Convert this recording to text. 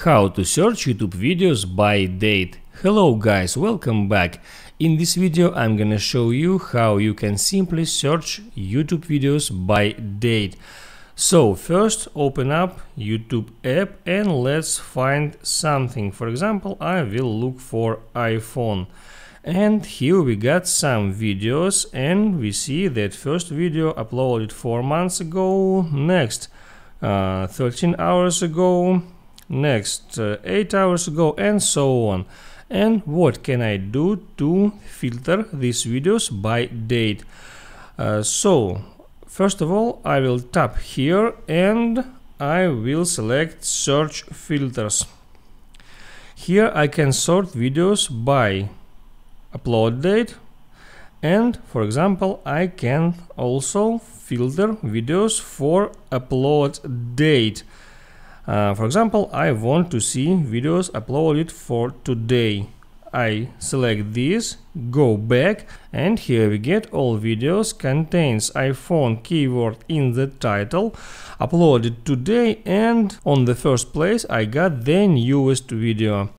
How to search YouTube videos by date. Hello guys, welcome back. In this video I'm gonna show you how you can simply search YouTube videos by date. So first open up YouTube app and let's find something. For example, I will look for iPhone. And here we got some videos and we see that first video uploaded 4 months ago, next 13 hours ago, next 8 hours ago, and so on. And what can I do to filter these videos by date? So first of all, I will tap here and I will select search filters. Here I can sort videos by upload date, and for example I can also filter videos for upload date. For example, I want to see videos uploaded for today. I select this, go back, and here we get all videos contains iPhone keyword in the title, uploaded today, and on the first place I got the newest video.